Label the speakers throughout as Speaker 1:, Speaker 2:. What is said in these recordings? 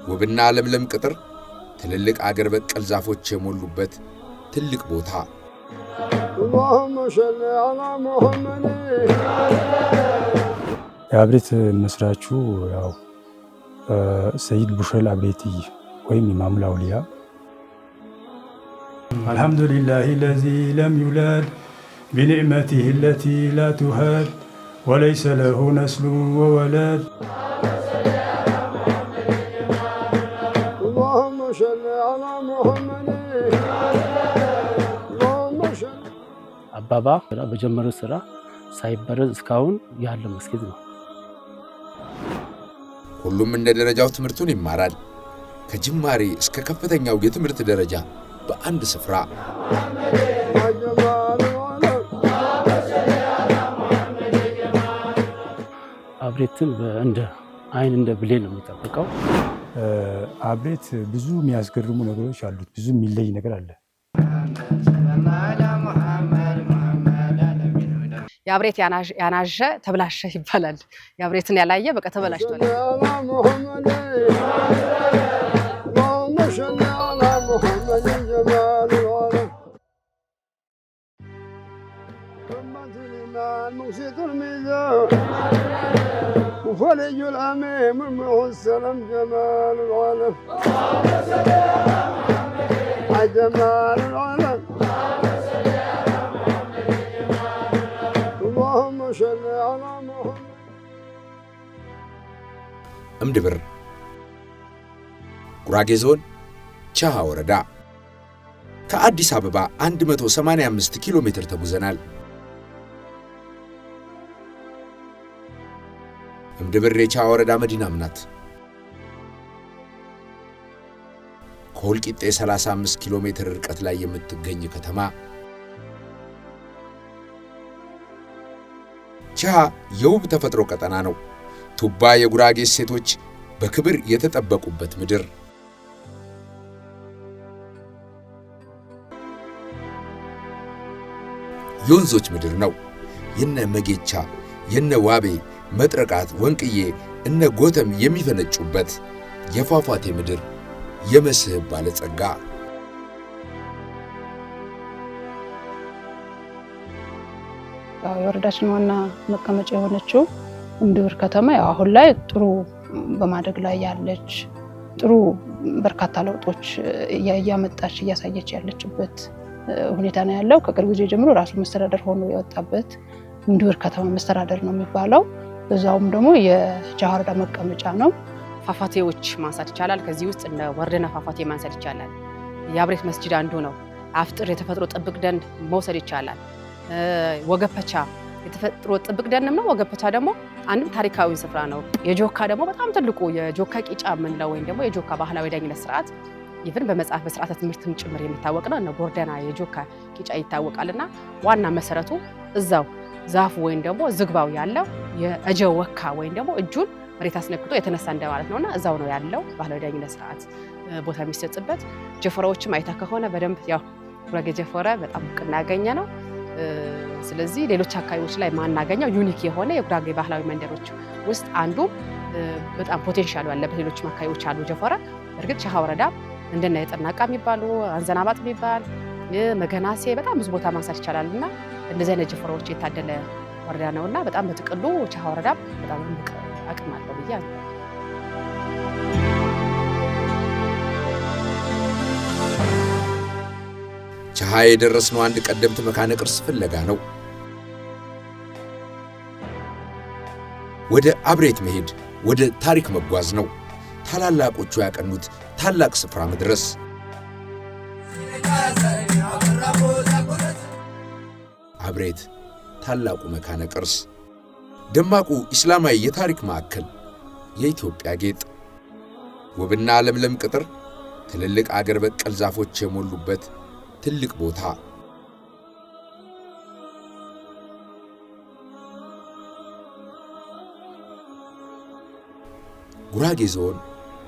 Speaker 1: ውብና ለምለም ቅጥር ትልልቅ አገር በቀል ዛፎች የሞሉበት ትልቅ ቦታ
Speaker 2: اللهم صل على محمد
Speaker 3: የአብሬት መስራቹ ያው ሰይድ ቡሸል አብሬቲ ወይም ኢማም አውሊያ አልহামዱሊላሂ الذي لم يولد بنعمته التي لا تهاد وليس له نسل وولد
Speaker 4: አባባ በጀመረው ስራ ሳይበረዝ እስካሁን ያለ መስጊድ ነው።
Speaker 1: ሁሉም እንደ ደረጃው ትምህርቱን ይማራል። ከጅማሬ እስከ ከፍተኛው የትምህርት ደረጃ በአንድ ስፍራ
Speaker 4: አብሬትን እንደ አይን እንደ ብሌን ነው የሚጠብቀው።
Speaker 3: አብሬት ብዙ የሚያስገርሙ ነገሮች አሉት። ብዙ የሚለይ ነገር አለ።
Speaker 5: የአብሬት ያናዠ ተብላሸ ይባላል። የአብሬትን ያላየ በቃ ተበላሽቷል።
Speaker 2: وفلي الأميم المسلم جمال العالم جمال العالم اللهم صل على محمد
Speaker 1: እምድብር ጉራጌ ዞን ቻሃ ወረዳ ከአዲስ አበባ 185 ኪሎ ሜትር ተጉዘናል። እምድብር የቻሃ ወረዳ መዲናም ናት። ከወልቂጤ 35 ኪሎ ሜትር ርቀት ላይ የምትገኝ ከተማ ቻሃ የውብ ተፈጥሮ ቀጠና ነው። ቱባ የጉራጌ ሴቶች በክብር የተጠበቁበት ምድር የወንዞች ምድር ነው። የነ መጌቻ የነ ዋቤ መጥረቃት ወንቅዬ እነ ጎተም የሚፈነጩበት የፏፏቴ ምድር የመስህብ ባለጸጋ
Speaker 6: የወረዳችን ዋና መቀመጫ የሆነችው እምድብር ከተማ አሁን ላይ ጥሩ በማደግ ላይ ያለች ጥሩ በርካታ ለውጦች እያመጣች እያሳየች ያለችበት ሁኔታ ነው ያለው። ከቅርብ ጊዜ ጀምሮ ራሱ መስተዳደር ሆኖ የወጣበት እምድብር ከተማ መስተዳደር ነው የሚባለው። በዛውም ደግሞ የቻሃ ወረዳ መቀመጫ ነው።
Speaker 5: ፏፏቴዎች ማንሳት ይቻላል። ከዚህ ውስጥ እነ ወርደና ፏፏቴ ማንሳት ይቻላል። የአብሬት መስጂድ አንዱ ነው። አፍጥር የተፈጥሮ ጥብቅ ደን መውሰድ ይቻላል። ወገፐቻ የተፈጥሮ ጥብቅ ደንም ነው። ወገፐቻ ደግሞ አንድም ታሪካዊ ስፍራ ነው። የጆካ ደግሞ በጣም ትልቁ የጆካ ቂጫ የምንለው ወይም ደግሞ የጆካ ባህላዊ ዳኝነት ስርዓት ይፍን በመጽሐፍ በስርዓተ ትምህርትም ጭምር የሚታወቅ ነው። እነ ጎርደና የጆካ ቂጫ ይታወቃልና ዋና መሰረቱ እዛው ዛፉ ወይም ደግሞ ዝግባው ያለው የእጀ ወካ ወይም ደግሞ እጁን መሬት አስነክቶ የተነሳ እንደማለት ነውና እዛው ነው ያለው ባህላዊ ዳኝነት ስርዓት ቦታ የሚሰጥበት። ጀፈራዎችም አይታ ከሆነ በደንብ ያው ጉራጌ ጀፈራ በጣም እውቅና ያገኘ ነው። ስለዚህ ሌሎች አካባቢዎች ላይ ማናገኘው ዩኒክ የሆነ የጉራጌ ባህላዊ መንደሮች ውስጥ አንዱ በጣም ፖቴንሻል ያለበት ሌሎች አካባቢዎች አሉ ጀፈራ። እርግጥ ቻሃ ወረዳ እንደና የጠናቃ የሚባሉ አንዘናባጥ የሚባል መገናሴ በጣም ብዙ ቦታ ማንሳት ይቻላልና እንደዚህ አይነት ጀፈራዎች የታደለ ወረዳ ነውና በጣም በጥቅሉ ቻሃ ወረዳ በጣም አቅም አለው ብዬ አምናለሁ።
Speaker 1: ቻሃ የደረስነው አንድ ቀደምት መካነ ቅርስ ፍለጋ ነው። ወደ አብሬት መሄድ ወደ ታሪክ መጓዝ ነው። ታላላቆቹ ያቀኑት ታላቅ ስፍራ መድረስ። አብሬት ታላቁ መካነ ቅርስ፣ ደማቁ ኢስላማዊ የታሪክ ማዕከል፣ የኢትዮጵያ ጌጥ፣ ውብና ለምለም ቅጥር፣ ትልልቅ አገር በቀል ዛፎች የሞሉበት ትልቅ ቦታ። ጉራጌ ዞን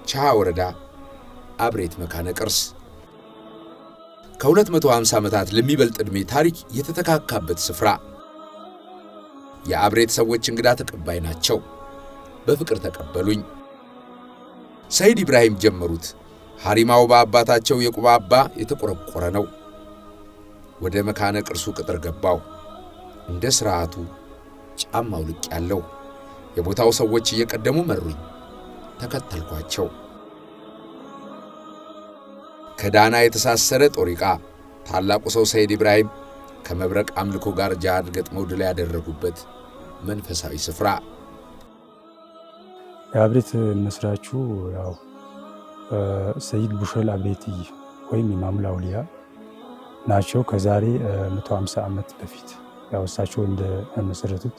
Speaker 1: ቻሃ ወረዳ አብሬት መካነ ቅርስ ከ250 ዓመታት ለሚበልጥ ዕድሜ ታሪክ የተተካካበት ስፍራ። የአብሬት ሰዎች እንግዳ ተቀባይ ናቸው። በፍቅር ተቀበሉኝ። ሰይድ ኢብራሂም ጀመሩት። ሐሪማው በአባታቸው የቁባ አባ የተቆረቆረ ነው። ወደ መካነ ቅርሱ ቅጥር ገባው። እንደ ሥርዓቱ ጫማው ልቅ ያለው የቦታው ሰዎች እየቀደሙ መሩኝ። ተከተልኳቸው። ከዳና የተሳሰረ ጦሪቃ ታላቁ ሰው ሰይድ ኢብራሂም ከመብረቅ አምልኮ ጋር ጃሃድ ገጥመው ድል ያደረጉበት መንፈሳዊ ስፍራ።
Speaker 3: የአብሬት መስራቹ ያው ሰይድ ቡሸል አብሬቲ ወይም ኢማሙል አውሊያ ናቸው። ከዛሬ 150 ዓመት በፊት ያው እሳቸው እንደ መሰረቱት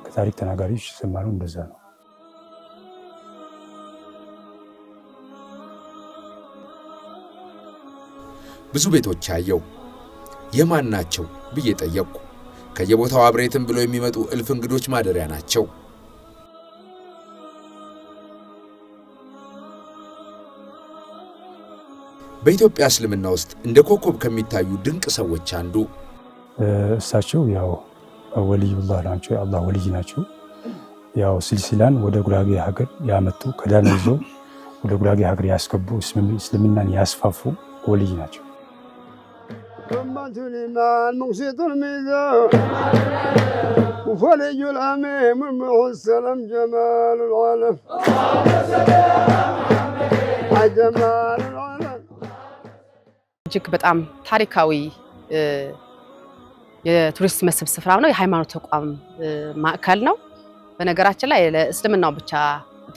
Speaker 3: ከታሪክ ተናጋሪዎች ሰማነው እንደዛ ነው።
Speaker 1: ብዙ ቤቶች አየው። የማን ናቸው ብዬ ጠየቅኩ። ከየቦታው አብሬትን ብለው የሚመጡ እልፍ እንግዶች ማደሪያ ናቸው። በኢትዮጵያ እስልምና ውስጥ እንደ ኮከብ ከሚታዩ ድንቅ ሰዎች አንዱ
Speaker 3: እሳቸው ያው ወልዩላህ ናቸው። የአላህ ወልይ ናቸው። ያው ሲልሲላን ወደ ጉራጌ ሀገር ያመጡ ከዳና ይዞ ወደ ጉራጌ ሀገር ያስገቡ እስልምናን ያስፋፉ ወልይ ናቸው።
Speaker 2: أمة الإيمان مقسط الميزان وفرج الأميم المحسن جمال العالم جمال العالم
Speaker 5: እጅግ በጣም ታሪካዊ የቱሪስት መስህብ ስፍራ ነው። የሃይማኖት ተቋም ማዕከል ነው። በነገራችን ላይ ለእስልምናው ብቻ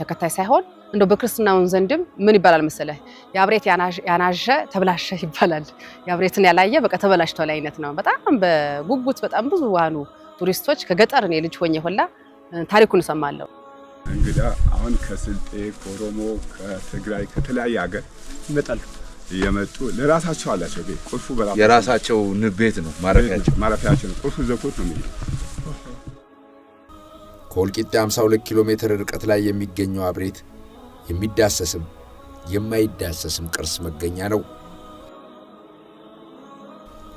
Speaker 5: ተከታይ ሳይሆን እንደው በክርስትናው ዘንድም ምን ይባላል መሰለህ? የአብሬት ያናዠ ተብላሸ ይባላል። የአብሬትን ያላየ በቃ ተበላሽቷል አይነት ነው። በጣም በጉጉት በጣም ብዙ ዋኑ ቱሪስቶች ከገጠር እኔ ልጅ ሆኜ ሁላ ታሪኩን እሰማለሁ።
Speaker 7: እንግዳ አሁን ከስልጤ፣ ከኦሮሞ፣ ከትግራይ ከተለያየ ሀገር ይመጣሉ። እየመጡ ለራሳቸው አላቸው ቤት ቁልፉ
Speaker 1: የራሳቸው ቤት ነው
Speaker 7: ማረፊያቸው ነው። ቁልፉ ዘኮት ነው የሚለው።
Speaker 1: ከወልቂጤ 52 ኪሎ ሜትር ርቀት ላይ የሚገኘው አብሬት የሚዳሰስም የማይዳሰስም ቅርስ መገኛ ነው።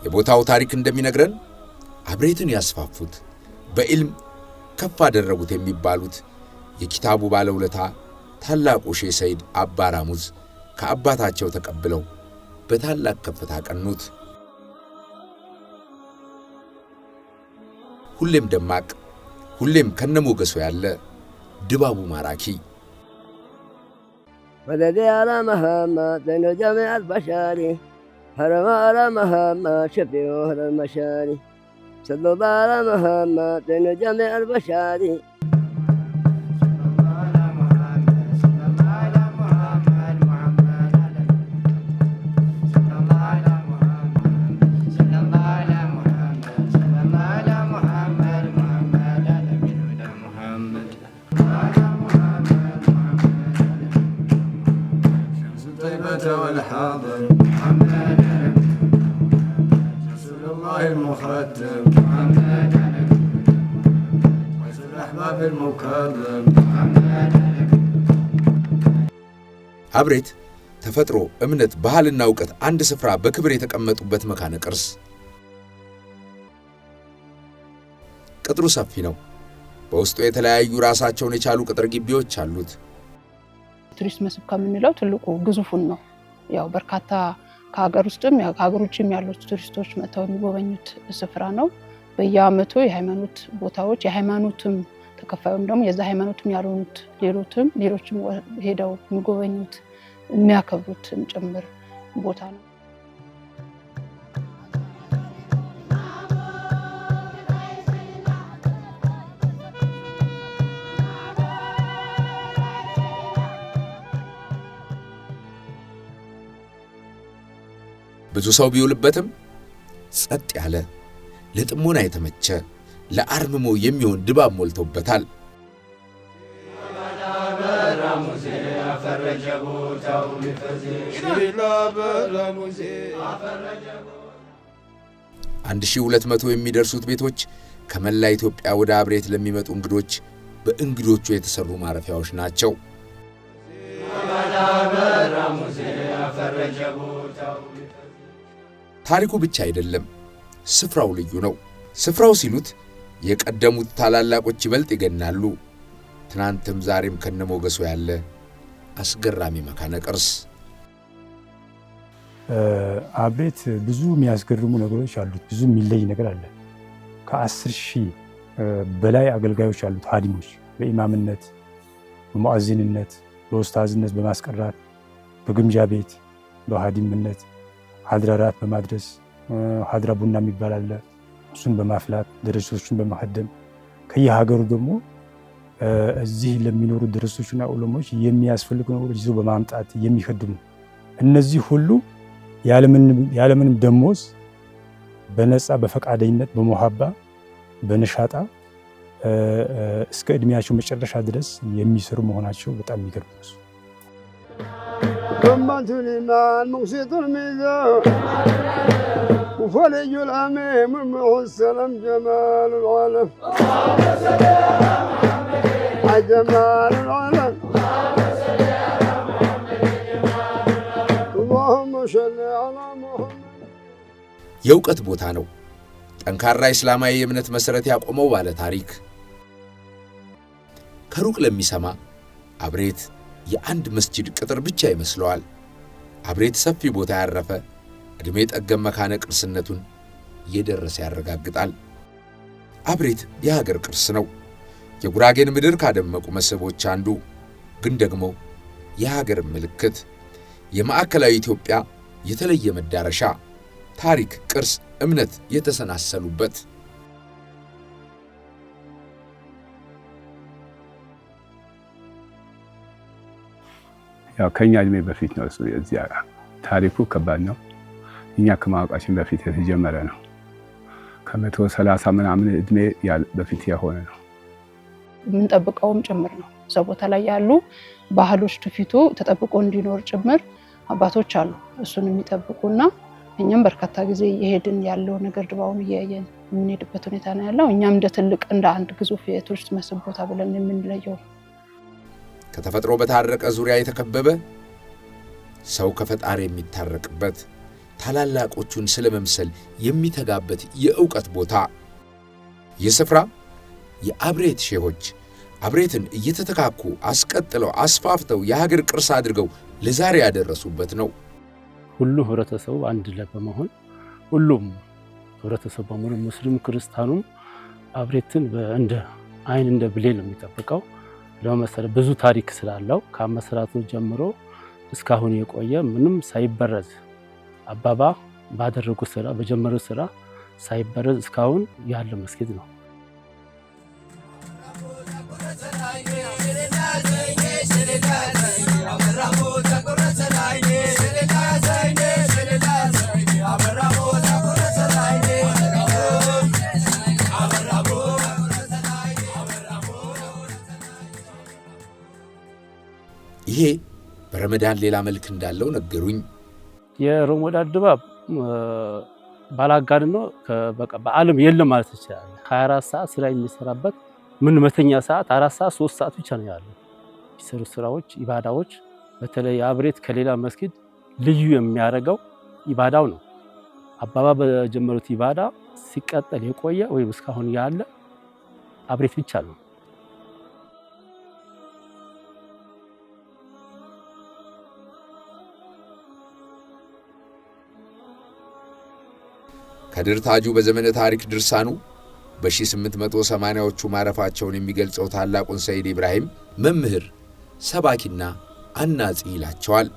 Speaker 1: የቦታው ታሪክ እንደሚነግረን አብሬትን ያስፋፉት በኢልም ከፍ አደረጉት የሚባሉት የኪታቡ ባለውለታ ታላቁ ሼህ ሰይድ አባ ራሙዝ ከአባታቸው ተቀብለው በታላቅ ከፍታ ቀኑት። ሁሌም ደማቅ፣ ሁሌም ከነሞገሱ ያለ ድባቡ ማራኪ
Speaker 8: مددي على محمد زين جميع البشر حرم على محمد شفيعه للمشاري صلى الله على محمد زين جميع البشر
Speaker 2: والحاضر محمد رسول الله المخدم محمد رسول الأحباب المكرم محمد
Speaker 1: አብሬት ተፈጥሮ፣ እምነት፣ ባህልና ዕውቀት አንድ ስፍራ በክብር የተቀመጡበት መካነ ቅርስ። ቅጥሩ ሰፊ ነው። በውስጡ የተለያዩ ራሳቸውን የቻሉ ቅጥር ግቢዎች አሉት።
Speaker 6: ቱሪስት መስህብ ከምንለው ትልቁ ግዙፉን ነው። ያው በርካታ ከሀገር ውስጥም ከሀገር ውጭም ያሉት ቱሪስቶች መጥተው የሚጎበኙት ስፍራ ነው። በየዓመቱ የሃይማኖት ቦታዎች የሃይማኖትም ተከፋዩም ደግሞ የዛ ሃይማኖትም ያሉት ሌሎችም ሄደው የሚጎበኙት የሚያከብሩትም ጭምር ቦታ ነው።
Speaker 1: ብዙ ሰው ቢውልበትም ጸጥ ያለ ለጥሞና የተመቸ ለአርምሞ የሚሆን ድባብ ሞልቶበታል። አንድ 1200 የሚደርሱት ቤቶች ከመላ ኢትዮጵያ ወደ አብሬት ለሚመጡ እንግዶች በእንግዶቹ የተሰሩ ማረፊያዎች ናቸው። ታሪኩ ብቻ አይደለም፣ ስፍራው ልዩ ነው። ስፍራው ሲሉት የቀደሙት ታላላቆች ይበልጥ ይገናሉ። ትናንትም ዛሬም ከነሞገሱ ያለ አስገራሚ መካነ ቅርስ።
Speaker 3: አብሬት ብዙ የሚያስገርሙ ነገሮች አሉት። ብዙ የሚለይ ነገር አለ። ከ10,000 በላይ አገልጋዮች አሉት። ሀዲሞች በኢማምነት፣ በሙአዚንነት፣ በኡስታዝነት በማስቀራት፣ በግምጃ ቤት፣ በሀዲምነት፣ ሀድራራት በማድረስ ሀድራ ቡና የሚባል አለ። እሱን በማፍላት ደረሶችን በማከደም ከየሀገሩ ደግሞ እዚህ ለሚኖሩ ደረሶችና ዑለሞች የሚያስፈልጉ ነገሮች ይዘው በማምጣት የሚከድሙ እነዚህ ሁሉ ያለምንም ደሞዝ በነፃ በፈቃደኝነት በመሐባ በነሻጣ እስከ እድሜያቸው መጨረሻ ድረስ የሚሰሩ መሆናቸው በጣም የሚገርም ነው።
Speaker 2: رمة الإيمان مقسط الميزان وفرج الأمين منبع السلام جمال العالم جمال العالم اللهم صل على محمد
Speaker 1: የእውቀት ቦታ ነው። ጠንካራ እስላማዊ የእምነት መሰረት ያቆመው ባለ ታሪክ ከሩቅ ለሚሰማ አብሬት የአንድ መስጂድ ቅጥር ብቻ ይመስለዋል። አብሬት ሰፊ ቦታ ያረፈ እድሜ ጠገብ መካነ ቅርስነቱን እየደረሰ ያረጋግጣል። አብሬት የሀገር ቅርስ ነው። የጉራጌን ምድር ካደመቁ መስህቦች አንዱ፣ ግን ደግሞ የሀገር ምልክት፣ የማዕከላዊ ኢትዮጵያ የተለየ መዳረሻ፣ ታሪክ፣ ቅርስ፣ እምነት የተሰናሰሉበት።
Speaker 7: ያው ከኛ እድሜ በፊት ነው እሱ። የዚያ ታሪኩ ከባድ ነው። እኛ ከማወቃችን በፊት የተጀመረ ነው። ከ130 ምናምን እድሜ በፊት የሆነ ነው።
Speaker 6: የምንጠብቀውም ጭምር ነው። እዛ ቦታ ላይ ያሉ ባህሎች ትውፊቱ ተጠብቆ እንዲኖር ጭምር አባቶች አሉ እሱን የሚጠብቁና እኛም በርካታ ጊዜ የሄድን ያለው ነገር ድባውን እያየን የምንሄድበት ሁኔታ ነው ያለው። እኛም እንደ ትልቅ እንደ አንድ ግዙፍ የቱሪስት መስህብ ቦታ ብለን የምንለየው
Speaker 1: ከተፈጥሮ በታረቀ ዙሪያ የተከበበ ሰው ከፈጣሪ የሚታረቅበት ታላላቆቹን ስለመምሰል የሚተጋበት የእውቀት ቦታ። የስፍራ የአብሬት ሼሆች አብሬትን እየተተካኩ አስቀጥለው አስፋፍተው የሀገር ቅርስ አድርገው ለዛሬ ያደረሱበት ነው።
Speaker 4: ሁሉም ህብረተሰቡ አንድ ላይ በመሆን ሁሉም ህብረተሰቡ በመሆን ሙስሊም ክርስቲያኑም አብሬትን እንደ ብሌን ነው የሚጠብቀው። ለመሰለ ብዙ ታሪክ ስላለው ከመሰራቱ ጀምሮ እስካሁን የቆየ ምንም ሳይበረዝ አባባ ባደረጉ ስራ በጀመሩ ስራ ሳይበረዝ እስካሁን ያለ መስጊድ ነው።
Speaker 1: ይሄ በረመዳን ሌላ መልክ እንዳለው ነገሩኝ።
Speaker 4: የረመዳን ድባብ ባላጋን ነው። በቃ በዓለም የለም ማለት ይችላል። 24 ሰዓት ስራ የሚሰራበት ምን መተኛ ሰዓት 4 ሰዓት 3 ሰዓት ብቻ ነው ያለው። የሚሰሩ ስራዎች ኢባዳዎች፣ በተለይ አብሬት ከሌላ መስጊድ ልዩ የሚያደርገው ኢባዳው ነው። አባባ በጀመሩት ኢባዳ ሲቀጠል የቆየ ወይም እስካሁን ያለ አብሬት ብቻ ነው።
Speaker 1: ከድር ታጁ በዘመነ ታሪክ ድርሳኑ በ1880ዎቹ ማረፋቸውን የሚገልጸው ታላቁን ሰይድ ኢብራሂም መምህር፣ ሰባኪና አናጺ ይላቸዋል።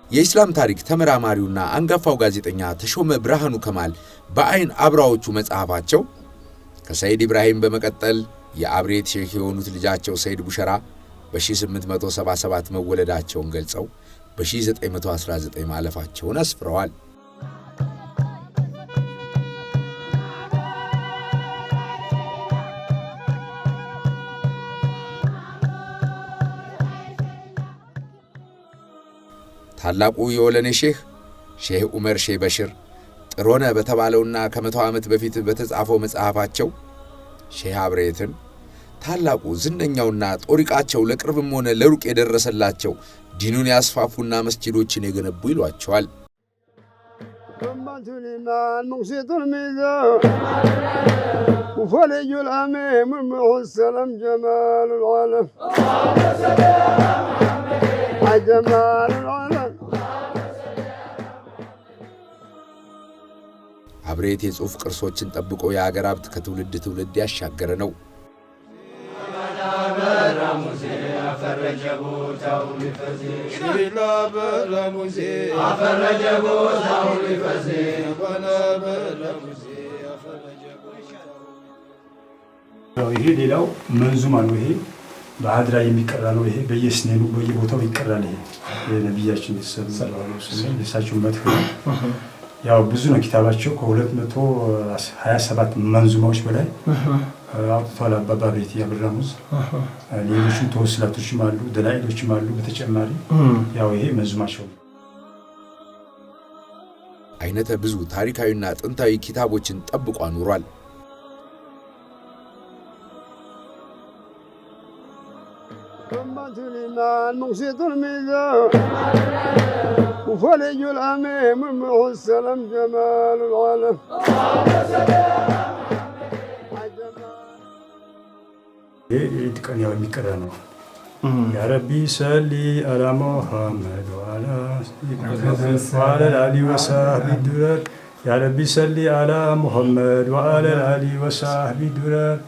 Speaker 1: የኢስላም ታሪክ ተመራማሪውና አንጋፋው ጋዜጠኛ ተሾመ ብርሃኑ ከማል በአይን አብራዎቹ መጽሐፋቸው ከሰይድ ኢብራሂም በመቀጠል የአብሬት ሼክ የሆኑት ልጃቸው ሰይድ ቡሸራ በ1877 መወለዳቸውን ገልጸው በ1919 ማለፋቸውን አስፍረዋል። ታላቁ የወለኔ ሼህ ዑመር ሼህ በሽር ጥሮነ በተባለውና ከ100 ዓመት በፊት በተጻፈው መጽሐፋቸው ሼህ አብሬትን ታላቁ ዝነኛውና ጦሪቃቸው ለቅርብም ሆነ ለሩቅ የደረሰላቸው ዲኑን ያስፋፉና መስጂዶችን የገነቡ ይሏቸዋል። አብሬት የጽሑፍ ቅርሶችን ጠብቆ የአገር ሀብት ከትውልድ ትውልድ ያሻገረ ነው።
Speaker 3: ይሄ ሌላው መንዙማ ነው። ይሄ በሀድራ የሚቀራ ነው። ይሄ በየስኔኑ በየቦታው ይቀራል። ይሄ የነቢያችን ሰለላሁ ዐለይሂ ወሰለም የሳቸው መድህ ነው። ያው ብዙ ነው ኪታባቸው ከ227 መንዙማዎች በላይ አውጥቷል አባባ ቤት ያብራሙዝ። ሌሎችም ተወስላቶችም አሉ፣ ደላኢሎችም አሉ። በተጨማሪ ያው ይሄ መንዙማቸው ነው።
Speaker 1: አይነተ ብዙ ታሪካዊና ጥንታዊ ኪታቦችን ጠብቆ አኑሯል።
Speaker 2: وفلي الأميم معه السلام جمال العالم
Speaker 3: يتكن يا مكرانو يا ربي صلي على محمد وعلى آله وصحبه الدرر يا ربي صلي على محمد وعلى آله وصحبه الدرر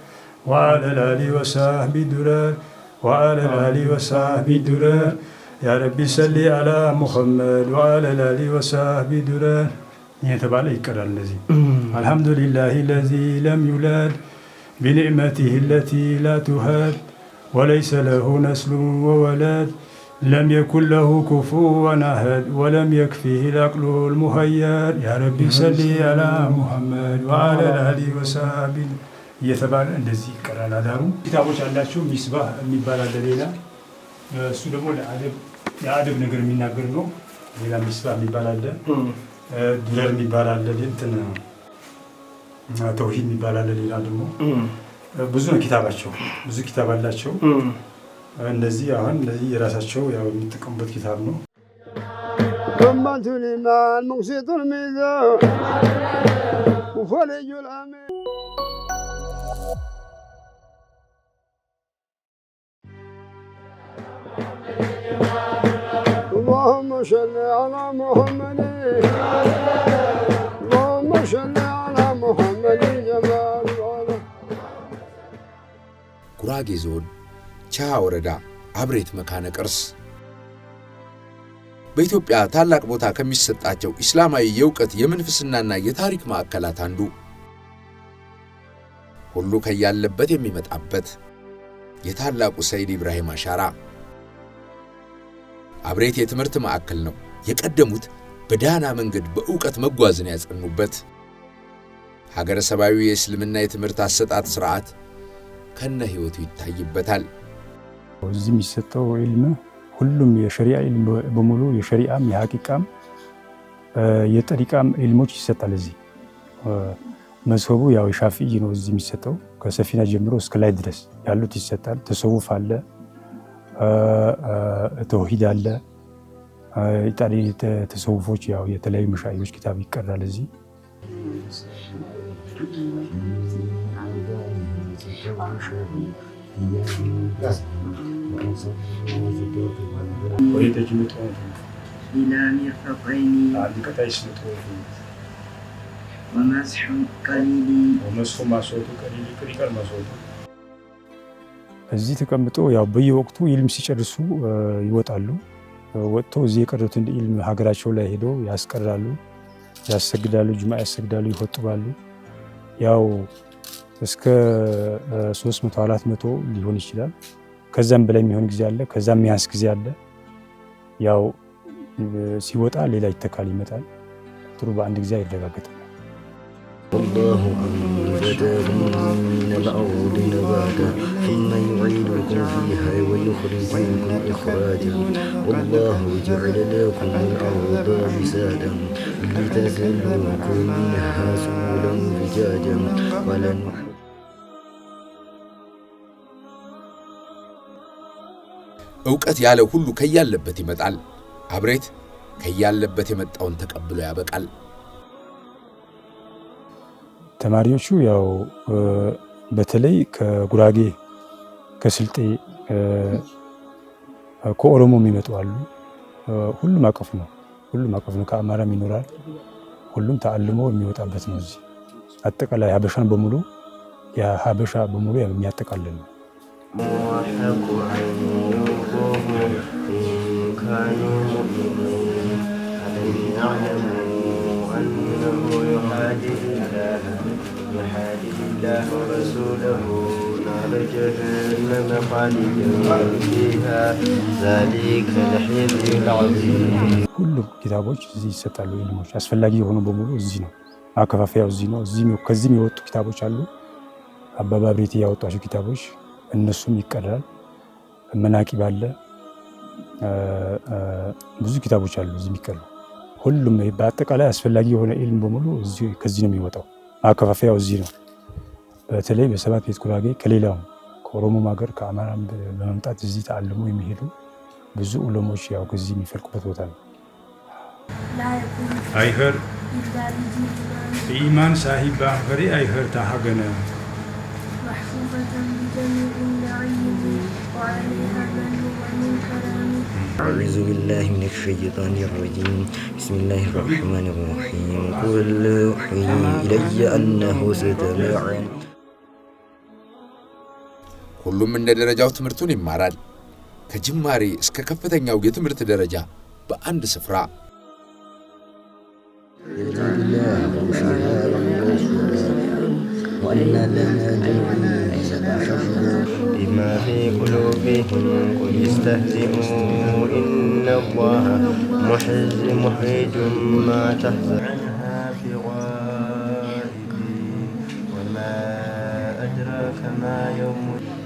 Speaker 3: وعلى آله وصحبه الدرر وعلى آله وصحبه الدرر يا ربي صلي على محمد وعلى آله وصحبه الدرر يتبع يقرأ الذي الحمد لله الذي لم يولد بنعمته التي لا تهاد وليس له نسل وولد لم يكن له كفوا أحد ولم يكفيه العقل المهير يا ربي صلي على محمد وعلى آله وصحبه يتبع الذي يقرأ الأدار كتابوش عندنا مصباح የሚባል አለ ሌላ እሱ ደግሞ ለአደብ ነገር የሚናገር ነው። ሌላ ሚስባህ የሚባል አለ፣ ዱረር የሚባል አለ፣ እንትን ተውሂድ የሚባል አለ። ሌላ ደግሞ ብዙ ነው ኪታባቸው፣ ብዙ ኪታብ አላቸው። እነዚህ አሁን እነዚህ የራሳቸው ያው የሚጠቀሙበት ኪታብ ነው።
Speaker 2: كملتني مع المقسط الميزان وفلي الأمين اللهم صل على محمد اللهم صل على محمد جمال العالم
Speaker 1: ጉራጌ ዞን ቻሃ ወረዳ አብሬት መካነ ቅርስ በኢትዮጵያ ታላቅ ቦታ ከሚሰጣቸው እስላማዊ የእውቀት የምንፍስናና የታሪክ ማዕከላት አንዱ ሁሉ ከያለበት የሚመጣበት የታላቁ ሰይድ ኢብራሂም አሻራ አብሬት የትምህርት ማዕከል ነው። የቀደሙት በዳና መንገድ በእውቀት መጓዝን ያጸኑበት ሀገረ ሰባዊ የእስልምና የትምህርት አሰጣጥ ስርዓት ከነ ህይወቱ ይታይበታል።
Speaker 3: እዚህ የሚሰጠው ኢልም ሁሉም የሸሪዓ ኢልም በሙሉ የሸሪዓም የሐቂቃም የጠሪቃም ኢልሞች ይሰጣል። እዚህ መስሆቡ ያው የሻፊዒ ነው። እዚህ የሚሰጠው ከሰፊና ጀምሮ እስከ ላይ ድረስ ያሉት ይሰጣል። ተሰውፍ አለ፣ ተውሂድ አለ፣ ኢጣሪ ተሰውፎች ያው የተለያዩ መሻይዎች ኪታብ ይቀራል እዚህ።
Speaker 9: إلى مرفقين ومسح قليل
Speaker 3: እዚህ ተቀምጦ ያው በየወቅቱ ኢልም ሲጨርሱ ይወጣሉ። ወጥቶ እዚህ የቀሩትን ኢልም ሀገራቸው ላይ ሄደው ያስቀራሉ፣ ያሰግዳሉ፣ ጁማ ያሰግዳሉ፣ ይወጥባሉ። ያው እስከ 300 400 ሊሆን ይችላል። ከዛም በላይ የሚሆን ጊዜ አለ፣ ከዛም የሚያንስ ጊዜ አለ። ያው ሲወጣ ሌላ ይተካል ይመጣል። ቁጥሩ በአንድ ጊዜ አይረጋገጥም።
Speaker 9: فتكون من الأرض نباتا ثم يعيدكم فيها ويخرجكم إخراجا والله جعل لكم الأرض بساطا لتسلكوا منها سبلا فجاجا
Speaker 1: እውቀት ያለው ሁሉ ከያለበት ይመጣል። አብሬት ከያለበት የመጣውን ተቀብሎ ያበቃል።
Speaker 3: ተማሪዎቹ ያው በተለይ ከጉራጌ ከስልጤ ከኦሮሞ የሚመጡ አሉ። ሁሉም አቀፍ ነው። ከአማራም ይኖራል። ሁሉም ተአልሞ የሚወጣበት ነው። እዚህ አጠቃላይ ሀበሻን በሙሉ የሀበሻ በሙሉ የሚያጠቃልል ነው። ሁሉም ኪታቦች እዚህ ይሰጣሉ። ኢልሞች አስፈላጊ የሆኑ በሙሉ እዚህ ነው። ማከፋፈያው እዚህ ነው። ከዚህም የወጡ ኪታቦች አሉ። አባባ አብሬት ያወጣቸው ኪታቦች እነሱም ይቀራል። መናቂብ አለ። ብዙ ኪታቦች አሉ እዚህ የሚቀሩ። ሁሉም በአጠቃላይ አስፈላጊ የሆነ ኢልም በሙሉ ከዚህ ነው የሚወጣው። ማከፋፈያው እዚህ ነው። በተለይ በሰባት ቤት ጉራጌ ከሌላው ከኦሮሞም ሀገር ከአማራም በመምጣት እዚህ ተአልሞ የሚሄዱ ብዙ ዑለሞች ያው ከዚህ የሚፈልቁበት ቦታ ነው።
Speaker 10: አይኸር ኢማን ሳሂባ ፈሪ አይኸር ታሀገነ
Speaker 9: أعوذ بالله من الشيطان الرجيم بسم الله الرحمن الرحيم قل أوحي إلي أنه استمع
Speaker 1: ሁሉም እንደ ደረጃው ትምህርቱን ይማራል። ከጅማሬ እስከ ከፍተኛው የትምህርት ደረጃ በአንድ ስፍራ
Speaker 9: بما في قلوبهم قل استهزئوا إن الله محيج ما تحزن عنها في غائب وما أدراك ما يوم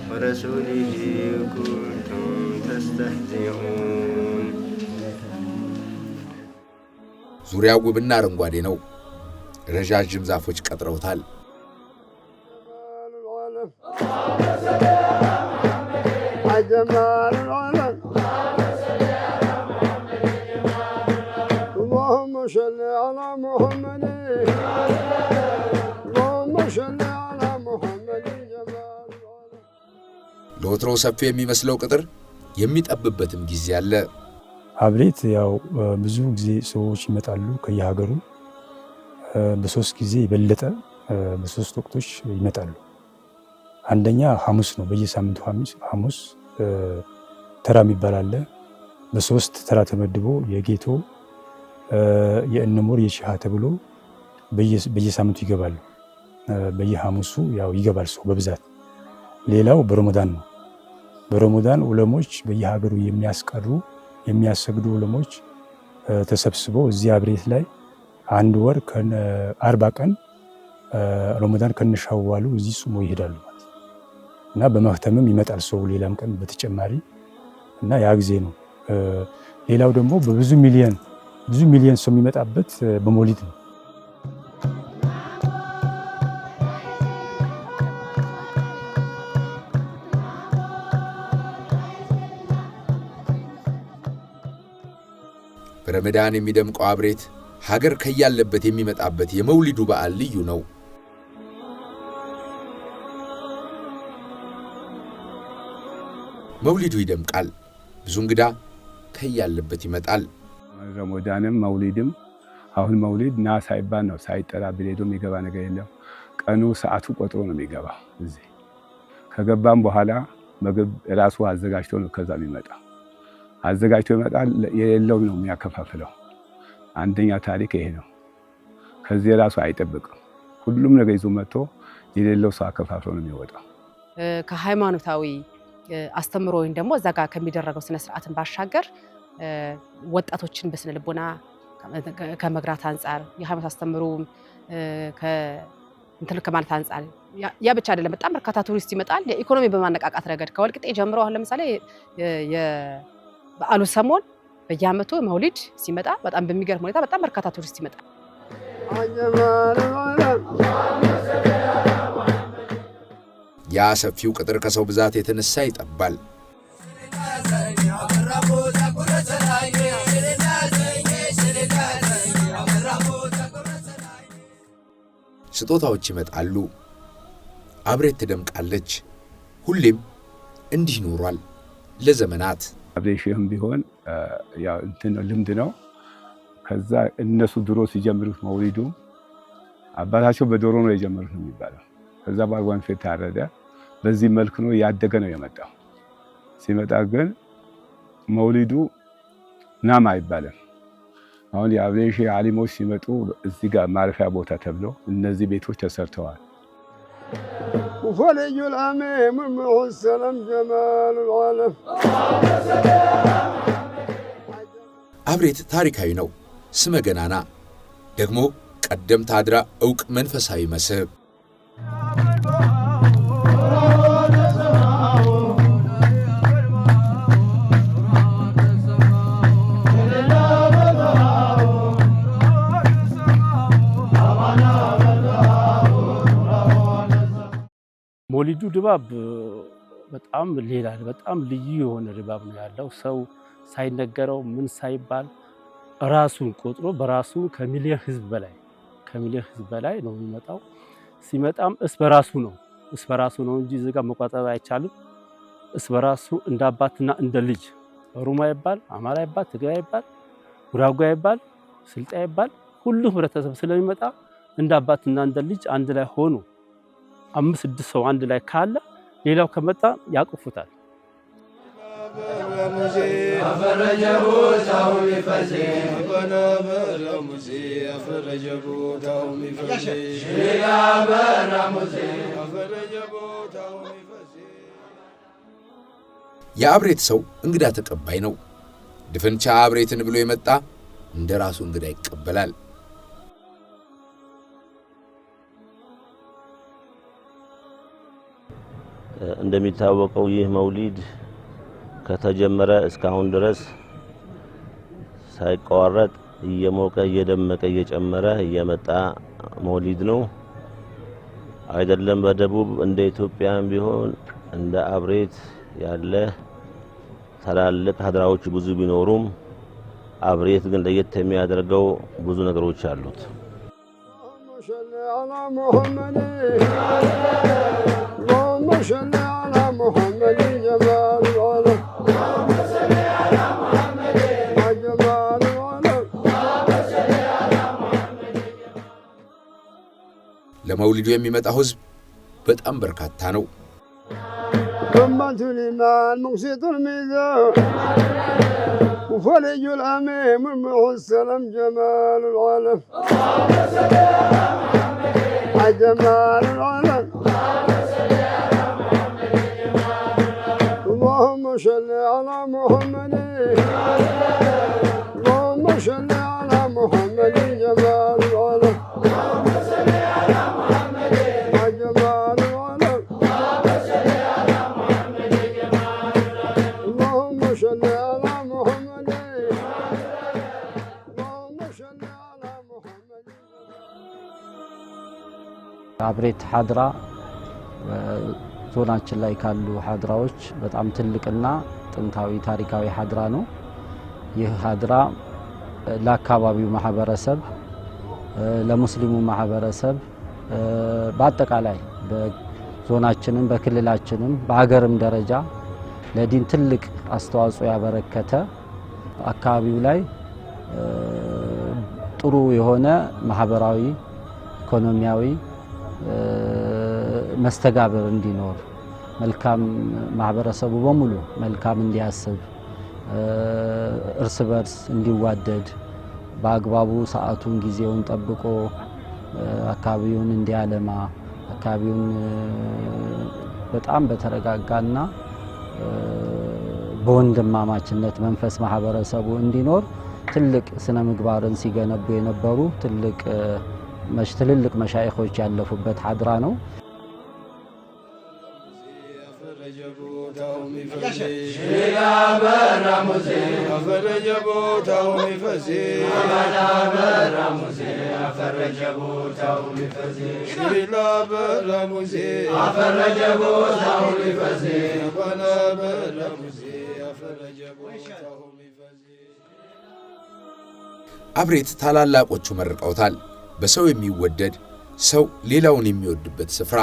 Speaker 9: ورسوله كنتم تستهزئون
Speaker 1: ዙሪያው ውብና አረንጓዴ ነው። ረዣዥም ዛፎች ቀጥረውታል።
Speaker 2: جمال العالم اللهم صل على محمد اللهم صل على محمد جمال العالم
Speaker 1: ለወትሮ ሰፊ የሚመስለው ቅጥር የሚጠብበትም ጊዜ አለ።
Speaker 3: አብሬት ያው ብዙ ጊዜ ሰዎች ይመጣሉ ከየሀገሩ። በሶስት ጊዜ የበለጠ በሶስት ወቅቶች ይመጣሉ። አንደኛ ሐሙስ ነው። በየሳምንቱ ሐሙስ ተራ የሚባል አለ። በሶስት ተራ ተመድቦ የጌቶ የእነሞር የሺሃ ተብሎ በየሳምንቱ ይገባሉ። በየሐሙሱ ያው ይገባል ሰው በብዛት። ሌላው በረመዳን ነው። በረመዳን ዑለሞች በየሀገሩ የሚያሰግዱ ዑለሞች ተሰብስበው እዚህ አብሬት ላይ አንድ ወር ከ40 ቀን ረመዳን ከነሻዋሉ እዚህ ጾሞ ይሄዳሉ እና በመህተምም ይመጣል ሰው ሌላም ቀን በተጨማሪ እና ያ ጊዜ ነው። ሌላው ደግሞ በብዙ ሚሊዮን ሰው የሚመጣበት በመውሊድ ነው።
Speaker 1: በረመዳን የሚደምቀው አብሬት ሀገር ከያለበት የሚመጣበት የመውሊዱ በዓል ልዩ ነው። መውሊዱ ይደምቃል። ብዙ እንግዳ ከያለበት ይመጣል።
Speaker 7: ረመዳንም መውሊድም አሁን መውሊድ ና ሳይባል ነው ሳይጠራ ብሌዶ የሚገባ ነገር የለም። ቀኑ ሰዓቱ ቆጥሮ ነው የሚገባ። እዚህ ከገባም በኋላ ምግብ ራሱ አዘጋጅቶ ነው ከዛ የሚመጣ። አዘጋጅቶ ይመጣል። የሌለው ነው የሚያከፋፍለው። አንደኛ ታሪክ ይሄ ነው። ከዚህ ራሱ አይጠብቅም። ሁሉም ነገር ይዞ መጥቶ የሌለው ሰው አከፋፍሎ ነው የሚወጣው።
Speaker 5: ከሃይማኖታዊ አስተምሮ ወይም ደግሞ እዛ ጋር ከሚደረገው ስነ ስርዓትን ባሻገር ወጣቶችን በስነ ልቦና ከመግራት አንጻር የሃይማኖት አስተምሮ እንትን ከማለት አንፃር ያ ብቻ አይደለም። በጣም በርካታ ቱሪስት ይመጣል። የኢኮኖሚ በማነቃቃት ረገድ ከወልቂጤ ጀምሮ አሁን ለምሳሌ የበዓሉ ሰሞን በየዓመቱ መውሊድ ሲመጣ በጣም በሚገርም ሁኔታ በጣም በርካታ ቱሪስት ይመጣል።
Speaker 1: ያ ሰፊው ቅጥር ከሰው ብዛት የተነሳ ይጠባል። ስጦታዎች ይመጣሉ። አብሬት ትደምቃለች። ሁሌም እንዲህ ኖሯል ለዘመናት።
Speaker 7: አብሬሽም ቢሆን ያው እንትን ልምድ ነው። ከዛ እነሱ ድሮ ሲጀምሩት መውሊዱ አባታቸው በዶሮ ነው የጀመሩት ነው የሚባለው። ከዛ ወንፊት ታረደ። በዚህ መልክ ነው ያደገ ነው የመጣው። ሲመጣ ግን መውሊዱ ናም አይባልም። አሁን የአብሬሽ ዓሊሞች ሲመጡ እዚህ ጋር ማረፊያ ቦታ ተብሎ እነዚህ ቤቶች ተሰርተዋል።
Speaker 2: وفلي الأميم المعسلم جمال العالم
Speaker 1: አብሬት ታሪካዊ ነው፣ ስመ ገናና ደግሞ ቀደምት አድራ ዕውቅ መንፈሳዊ መስህብ።
Speaker 4: መውሊዱ ድባብ በጣም ሌላ በጣም ልዩ የሆነ ድባብ ነው ያለው። ሰው ሳይነገረው ምን ሳይባል ራሱን ቆጥሮ በራሱ ከሚሊዮን ህዝብ በላይ ነው የሚመጣው። ሲመጣም እስበራሱ ነው እንጂ እዚህ ጋር መቋጠር አይቻልም። እስበራሱ እንደ አባትና እንደ ልጅ ኦሮሞ አይባል፣ አማራ አይባል፣ ትግራይ አይባል፣ ጉራጌ አይባል፣ ስልጤ አይባል፣ ሁሉም ህብረተሰብ ስለሚመጣ እንደ አባትና እንደ ልጅ አንድ ላይ ሆኖ 5-6 ሰው አንድ ላይ ካለ ሌላው ከመጣ ያቅፉታል።
Speaker 1: የአብሬት ሰው እንግዳ ተቀባይ ነው። ድፍንቻ አብሬትን ብሎ የመጣ እንደ ራሱ እንግዳ ይቀበላል።
Speaker 11: እንደሚታወቀው ይህ መውሊድ ከተጀመረ እስካሁን ድረስ ሳይቋረጥ እየሞቀ እየደመቀ እየጨመረ እየመጣ መውሊድ ነው። አይደለም በደቡብ እንደ ኢትዮጵያም ቢሆን እንደ አብሬት ያለ ታላልቅ ሀድራዎች ብዙ ቢኖሩም አብሬት ግን ለየት የሚያደርገው ብዙ ነገሮች አሉት።
Speaker 1: ለመውሊዱ የሚመጣው ህዝብ በጣም በርካታ ነው።
Speaker 2: كملت الإيمان مقسط الميزان وفلي الأميم المعسلم جمال العالم جمال العالم اللهم صل على محمد اللهم صل على محمد جمال العالم
Speaker 12: አብሬት ሀድራ ዞናችን ላይ ካሉ ሀድራዎች በጣም ትልቅና ጥንታዊ ታሪካዊ ሀድራ ነው። ይህ ሀድራ ለአካባቢው ማህበረሰብ፣ ለሙስሊሙ ማህበረሰብ በአጠቃላይ በዞናችንም በክልላችንም በሀገርም ደረጃ ለዲን ትልቅ አስተዋጽኦ ያበረከተ አካባቢው ላይ ጥሩ የሆነ ማህበራዊ ኢኮኖሚያዊ መስተጋብር እንዲኖር መልካም ማህበረሰቡ በሙሉ መልካም እንዲያስብ እርስ በርስ እንዲዋደድ በአግባቡ ሰዓቱን ጊዜውን ጠብቆ አካባቢውን እንዲያለማ አካባቢውን በጣም በተረጋጋና በወንድማማችነት መንፈስ ማህበረሰቡ እንዲኖር ትልቅ ስነ ምግባርን ሲገነቡ የነበሩ ትልቅ ትልልቅ መሻይኾች ያለፉበት ሐድራ ነው።
Speaker 1: አብሬት ታላላቆቹ መርቀውታል። በሰው የሚወደድ ሰው ሌላውን የሚወድበት ስፍራ።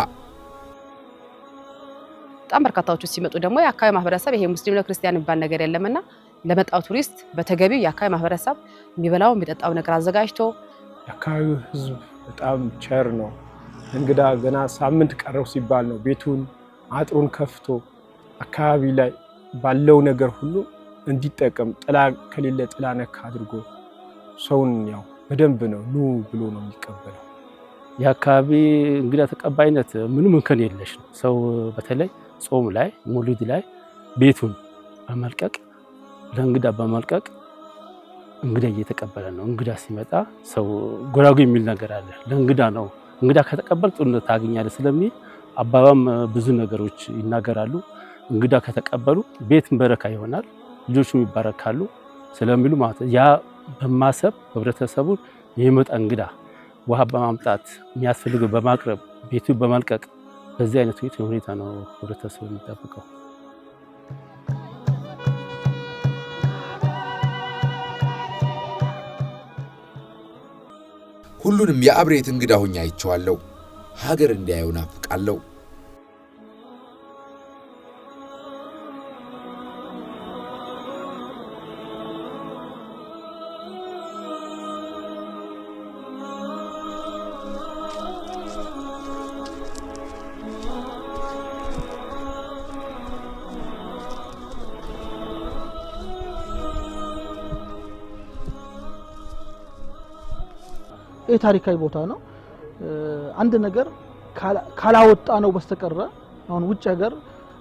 Speaker 5: በጣም በርካታዎቹ ሲመጡ ደግሞ የአካባቢ ማህበረሰብ ይሄ ሙስሊም ነው ክርስቲያን የሚባል ነገር የለምና ለመጣው ቱሪስት በተገቢው የአካባቢ ማህበረሰብ የሚበላው የሚጠጣው ነገር አዘጋጅቶ
Speaker 13: የአካባቢው ህዝብ በጣም ቸር ነው። እንግዳ ገና ሳምንት ቀረው ሲባል ነው ቤቱን አጥሩን ከፍቶ አካባቢ ላይ ባለው ነገር ሁሉ እንዲጠቀም ጥላ ከሌለ ጥላ ነካ አድርጎ ሰውን ያው በደንብ ነው ኑ ብሎ ነው የሚቀበለው።
Speaker 4: የአካባቢ እንግዳ ተቀባይነት ምንም እንከን የለሽ ነው። ሰው በተለይ ጾም ላይ ሙሉድ ላይ ቤቱን በመልቀቅ ለእንግዳ በመልቀቅ እንግዳ እየተቀበለ ነው። እንግዳ ሲመጣ ሰው ጎራጉ የሚል ነገር አለ። ለእንግዳ ነው እንግዳ ከተቀበል ጥሩነት ታገኛለህ ስለሚል አባባም ብዙ ነገሮች ይናገራሉ። እንግዳ ከተቀበሉ ቤትን በረካ ይሆናል፣ ልጆቹም ይባረካሉ ስለሚሉ ማለት ያ በማሰብ ህብረተሰቡ የሚመጣ እንግዳ ውሃ በማምጣት የሚያስፈልገው በማቅረብ ቤቱ በመልቀቅ በዚህ አይነት ሁኔታ ነው ህብረተሰቡ የሚጠብቀው።
Speaker 1: ሁሉንም የአብሬት እንግዳ ሆኜ አይቼዋለሁ። ሀገር እንዲያዩ ናፍቃለሁ።
Speaker 14: ታሪካዊ ቦታ ነው። አንድ ነገር ካላወጣ ነው በስተቀር አሁን ውጭ ሀገር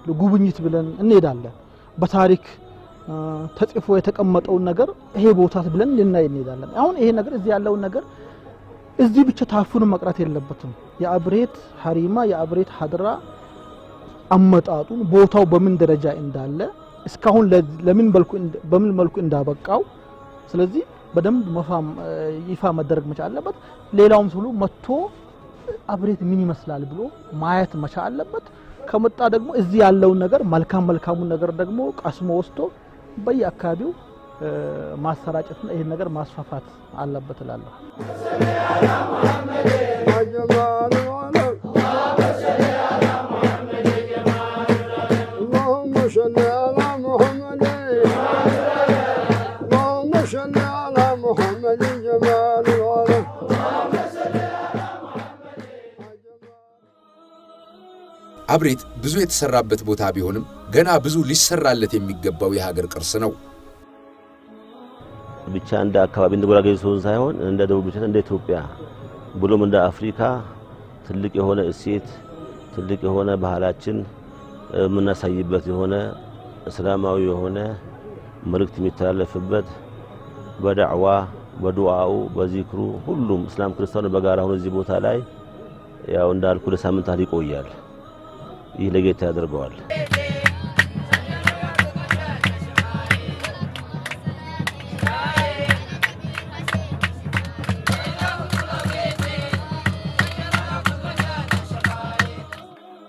Speaker 14: ለጉብኝት ብለን እንሄዳለን። በታሪክ ተጽፎ የተቀመጠው ነገር ይሄ ቦታ ብለን ልናይ እንሄዳለን። አሁን ይሄ ነገር እዚህ ያለው ነገር እዚህ ብቻ ታፍኖ መቅረት የለበትም። የአብሬት ሐሪማ የአብሬት ሐድራ አመጣጡን ቦታው በምን ደረጃ እንዳለ እስካሁን በምን መልኩ እንዳበቃው ስለዚህ በደንብ ይፋ መደረግ መቻል አለበት። ሌላውም ሁሉ መጥቶ አብሬት ምን ይመስላል ብሎ ማየት መቻል አለበት። ከመጣ ደግሞ እዚህ ያለው ነገር መልካሙን ነገር ደግሞ ቀስሞ ወስዶ በየአካባቢው ማሰራጨትና ይሄን ነገር ማስፋፋት አለበት እላለሁ።
Speaker 1: አብሬት ብዙ የተሰራበት ቦታ ቢሆንም ገና ብዙ ሊሰራለት የሚገባው የሀገር ቅርስ ነው።
Speaker 11: ብቻ እንደ አካባቢ እንደ ጉራጌ ዞን ሳይሆን እንደ ደቡብ ብቻ እንደ ኢትዮጵያ ብሎም እንደ አፍሪካ ትልቅ የሆነ እሴት ትልቅ የሆነ ባህላችን የምናሳይበት የሆነ እስላማዊ የሆነ መልእክት የሚተላለፍበት በዳዕዋ በዱዓው በዚክሩ ሁሉም እስላም ክርስቲያኑ በጋራ ሆኖ እዚህ ቦታ ላይ ያው እንዳልኩ ለሳምንታት ይቆያል። ይህ ለጌታ ያደርገዋል።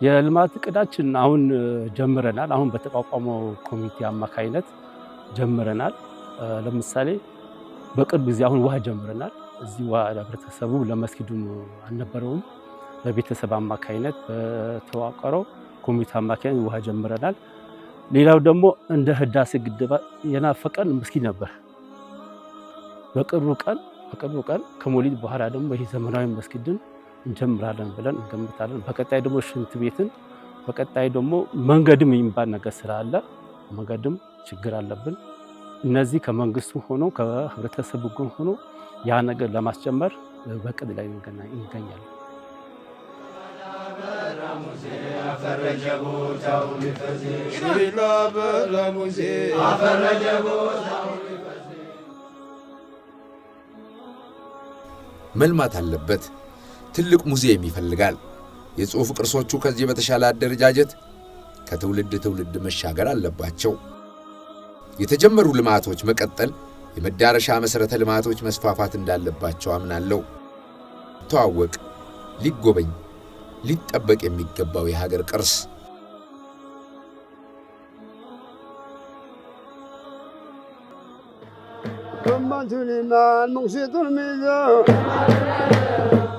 Speaker 4: የልማት እቅዳችን አሁን ጀምረናል። አሁን በተቋቋመው ኮሚቴ አማካይነት ጀምረናል። ለምሳሌ በቅርብ ጊዜ አሁን ውሃ ጀምረናል። እዚህ ውሃ ለህብረተሰቡ ለመስጊዱ አልነበረውም። በቤተሰብ አማካይነት በተዋቀረው ኮሚቴ አማካይነት ውሃ ጀምረናል። ሌላው ደግሞ እንደ ህዳሴ ግድብ የናፈቀን መስጊድ ነበር። በቅርቡ ቀን ከሞሊድ በኋላ ደግሞ ይሄ ዘመናዊ መስጊድን እንጀምራለን ብለን እንገምታለን። በቀጣይ ደግሞ ሽንት ቤትን፣ በቀጣይ ደግሞ መንገድም የሚባል ነገር ስላለ መንገድም ችግር አለብን። እነዚህ ከመንግስቱ ሆኖ ከህብረተሰቡ ጋር ሆኖ ያ ነገር ለማስጀመር በቅድ ላይ እንገኛለን።
Speaker 1: መልማት አለበት። ትልቅ ሙዚየም ይፈልጋል። የጽሑፍ ቅርሶቹ ከዚህ በተሻለ አደረጃጀት ከትውልድ ትውልድ መሻገር አለባቸው። የተጀመሩ ልማቶች መቀጠል፣ የመዳረሻ መሰረተ ልማቶች መስፋፋት እንዳለባቸው አምናለሁ። ተዋወቅ፣ ሊጎበኝ፣ ሊጠበቅ የሚገባው የሀገር ቅርስ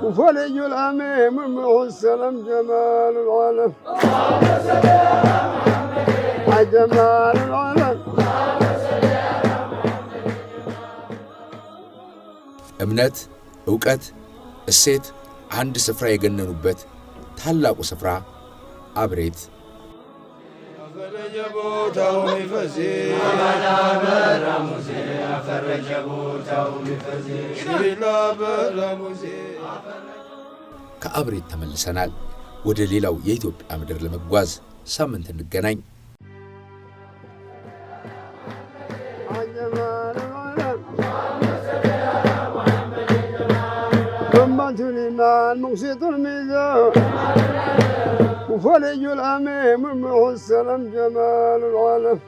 Speaker 2: وفلي الأميم معه السلام جمال العالم جمال العالم
Speaker 1: እምነት፣ ዕውቀት፣ እሴት አንድ ስፍራ የገነኑበት ታላቁ ስፍራ አብሬት ከአብሬት ተመልሰናል። ወደ ሌላው የኢትዮጵያ ምድር ለመጓዝ ሳምንት እንገናኝ።
Speaker 2: المقسط الميزان وفلي الأميم معه السلام جمال العالم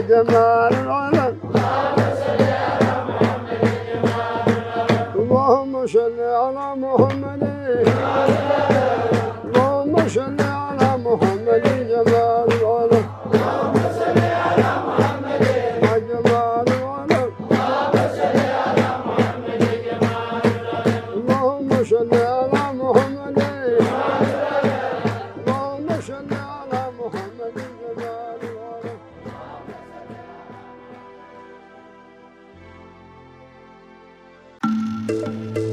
Speaker 2: جمال العالم اللهم صل على محمد اللهم صل على محمد جمال العالم
Speaker 1: Thank you.